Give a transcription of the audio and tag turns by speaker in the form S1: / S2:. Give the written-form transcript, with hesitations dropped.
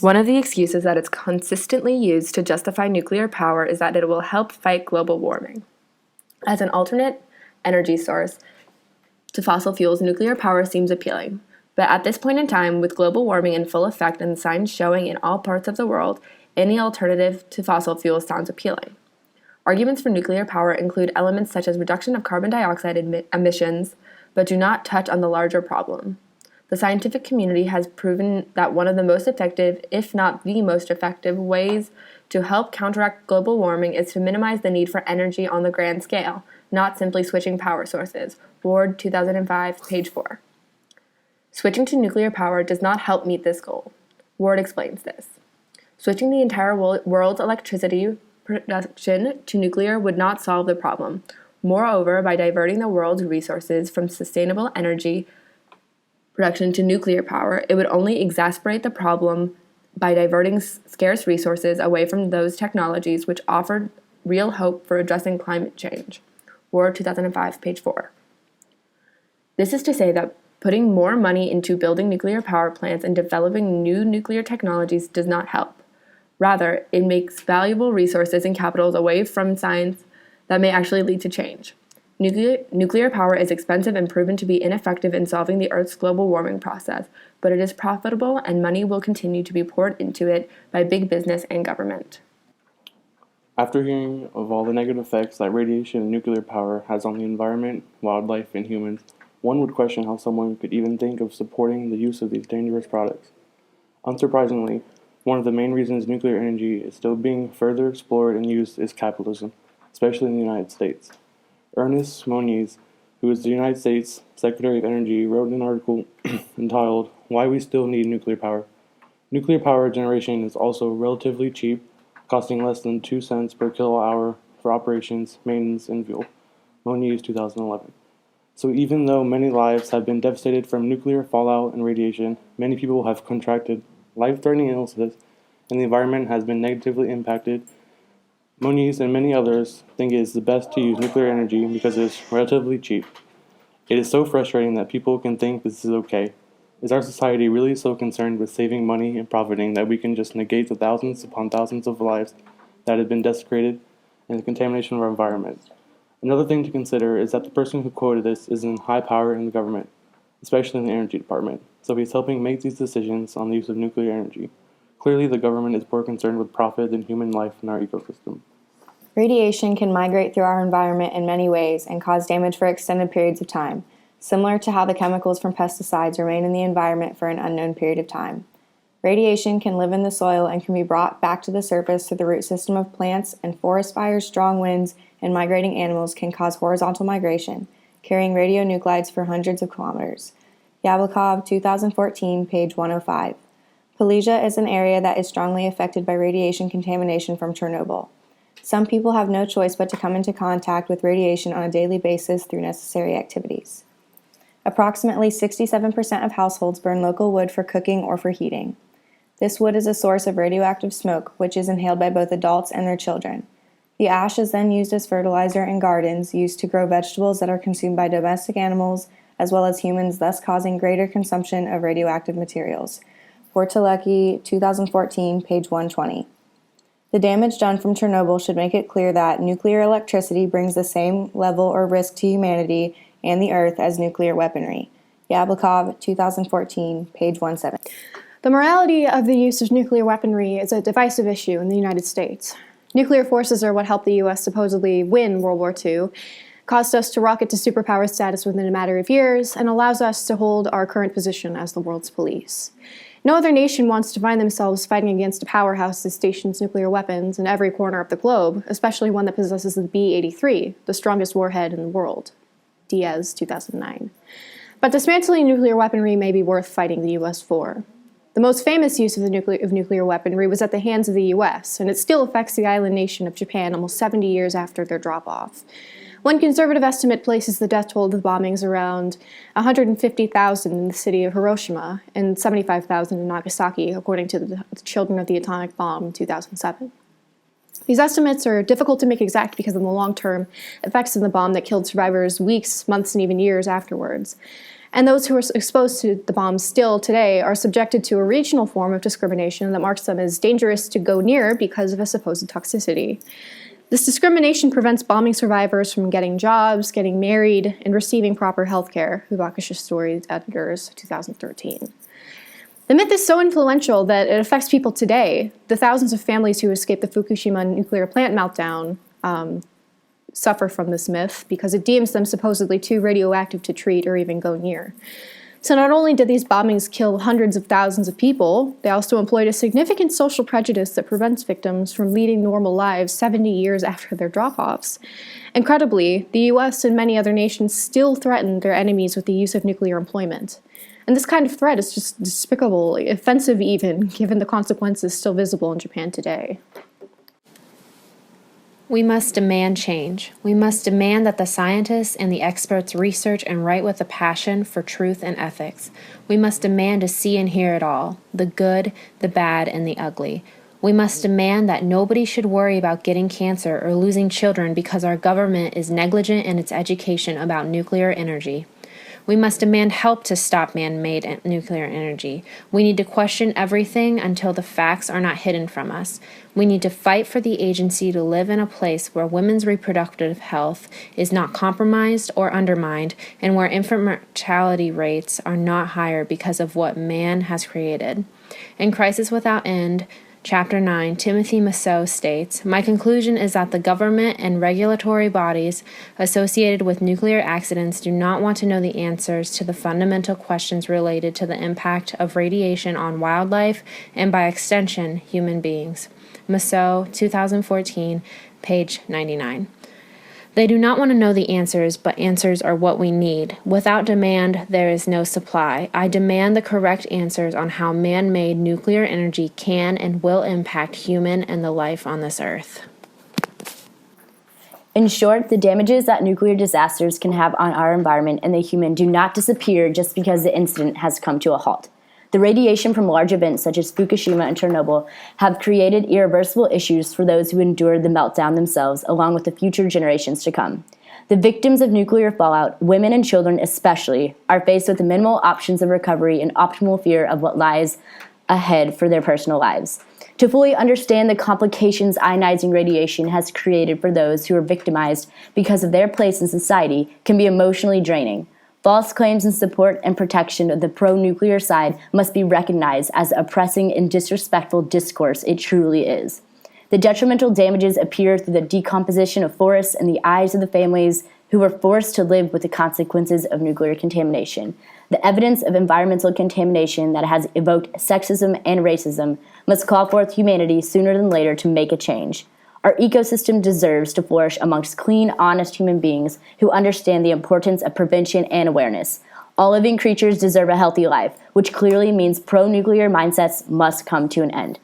S1: One of the excuses that is consistently used to justify nuclear power is that it will help fight global warming. As an alternate energy source to fossil fuels, nuclear power seems appealing. But at this point in time, with global warming in full effect and signs showing in all parts of the world, any alternative to fossil fuels sounds appealing. Arguments for nuclear power include elements such as reduction of carbon dioxide emissions, but do not touch on the larger problem. The scientific community has proven that one of the most effective, if not the most effective, ways to help counteract global warming is to minimize the need for energy on the grand scale, not simply switching power sources. Ward, 2005, page 4. Switching to nuclear power does not help meet this goal. Ward explains this. Switching the entire world's electricity production to nuclear would not solve the problem. Moreover, by diverting the world's resources from sustainable energy production to nuclear power, it would only exacerbate the problem by diverting scarce resources away from those technologies which offered real hope for addressing climate change. Ward, 2005, page 4. This is to say that putting more money into building nuclear power plants and developing new nuclear technologies does not help. Rather, it makes valuable resources and capitals away from science that may actually lead to change. Nuclear power is expensive and proven to be ineffective in solving the Earth's global warming process, but it is profitable and money will continue to be poured into it by big business and government.
S2: After hearing of all the negative effects that radiation and nuclear power has on the environment, wildlife, and humans, one would question how someone could even think of supporting the use of these dangerous products. Unsurprisingly, one of the main reasons nuclear energy is still being further explored and used is capitalism, especially in the United States. Ernest Moniz, who is the United States Secretary of Energy, wrote an article entitled, "Why We Still Need Nuclear Power." Nuclear power generation is also relatively cheap, costing less than 2 cents per kilowatt hour for operations, maintenance, and fuel. Moniz, 2011. So even though many lives have been devastated from nuclear fallout and radiation, many people have contracted life-threatening illnesses, and the environment has been negatively impacted. Moniz and many others think it is the best to use nuclear energy because it is relatively cheap. It is so frustrating that people can think this is okay. Is our society really so concerned with saving money and profiting that we can just negate the thousands upon thousands of lives that have been desecrated and the contamination of our environment? Another thing to consider is that the person who quoted this is in high power in the government, especially in the energy department, so he's helping make these decisions on the use of nuclear energy. Clearly, the government is more concerned with profit than human life in our ecosystem.
S3: Radiation can migrate through our environment in many ways and cause damage for extended periods of time, similar to how the chemicals from pesticides remain in the environment for an unknown period of time. Radiation can live in the soil and can be brought back to the surface through the root system of plants, and forest fires, strong winds, and migrating animals can cause horizontal migration, carrying radionuclides for hundreds of kilometers. Yablokov, 2014, page 105. Silesia is an area that is strongly affected by radiation contamination from Chernobyl. Some people have no choice but to come into contact with radiation on a daily basis through necessary activities. Approximately 67% of households burn local wood for cooking or for heating. This wood is a source of radioactive smoke, which is inhaled by both adults and their children. The ash is then used as fertilizer in gardens, used to grow vegetables that are consumed by domestic animals as well as humans, thus causing greater consumption of radioactive materials. Wertelecki, 2014, page 120. The damage done from Chernobyl should make it clear that nuclear electricity brings the same level or risk to humanity and the Earth as nuclear weaponry. Yablokov, 2014, page 170.
S4: The morality of the use of nuclear weaponry is a divisive issue in the United States. Nuclear forces are what helped the U.S. supposedly win World War II, caused us to rocket to superpower status within a matter of years, and allows us to hold our current position as the world's police. No other nation wants to find themselves fighting against a powerhouse that stations nuclear weapons in every corner of the globe, especially one that possesses the B-83, the strongest warhead in the world. Diaz, 2009. But dismantling nuclear weaponry may be worth fighting the U.S. for. The most famous use of nuclear weaponry was at the hands of the U.S., and it still affects the island nation of Japan almost 70 years after their drop-off. One conservative estimate places the death toll of the bombings around 150,000 in the city of Hiroshima and 75,000 in Nagasaki, according to the Children of the Atomic Bomb in 2007. These estimates are difficult to make exact because of the long-term effects of the bomb that killed survivors weeks, months, and even years afterwards. And those who are exposed to the bombs still today are subjected to a regional form of discrimination that marks them as dangerous to go near because of a supposed toxicity. This discrimination prevents bombing survivors from getting jobs, getting married, and receiving proper health care, Hibakusha Stories Editors, 2013. The myth is so influential that it affects people today. The thousands of families who escaped the Fukushima nuclear plant meltdown suffer from this myth because it deems them supposedly too radioactive to treat or even go near. So not only did these bombings kill hundreds of thousands of people, they also employed a significant social prejudice that prevents victims from leading normal lives 70 years after their drop-offs. Incredibly, the US and many other nations still threaten their enemies with the use of nuclear employment. And this kind of threat is just despicable, offensive even, given the consequences still visible in Japan today.
S5: We must demand change. We must demand that the scientists and the experts research and write with a passion for truth and ethics. We must demand to see and hear it all, the good, the bad, and the ugly. We must demand that nobody should worry about getting cancer or losing children because our government is negligent in its education about nuclear energy. We must demand help to stop man-made nuclear energy. We need to question everything until the facts are not hidden from us. We need to fight for the agency to live in a place where women's reproductive health is not compromised or undermined, and where infant mortality rates are not higher because of what man has created. In Crisis Without End, Chapter 9, Timothy Mousseau states, "My conclusion is that the government and regulatory bodies associated with nuclear accidents do not want to know the answers to the fundamental questions related to the impact of radiation on wildlife and, by extension, human beings." Mousseau, 2014, page 99. They do not want to know the answers, but answers are what we need. Without demand, there is no supply. I demand the correct answers on how man-made nuclear energy can and will impact human and the life on this earth.
S6: In short, the damages that nuclear disasters can have on our environment and the human do not disappear just because the incident has come to a halt. The radiation from large events such as Fukushima and Chornobyl have created irreversible issues for those who endured the meltdown themselves, along with the future generations to come. The victims of nuclear fallout, women and children especially, are faced with the minimal options of recovery and optimal fear of what lies ahead for their personal lives. To fully understand the complications ionizing radiation has created for those who are victimized because of their place in society can be emotionally draining. False claims in support and protection of the pro-nuclear side must be recognized as the oppressing and disrespectful discourse it truly is. The detrimental damages appear through the decomposition of forests in the eyes of the families who were forced to live with the consequences of nuclear contamination. The evidence of environmental contamination that has evoked sexism and racism must call forth humanity sooner than later to make a change. Our ecosystem deserves to flourish amongst clean, honest human beings who understand the importance of prevention and awareness. All living creatures deserve a healthy life, which clearly means pro-nuclear mindsets must come to an end.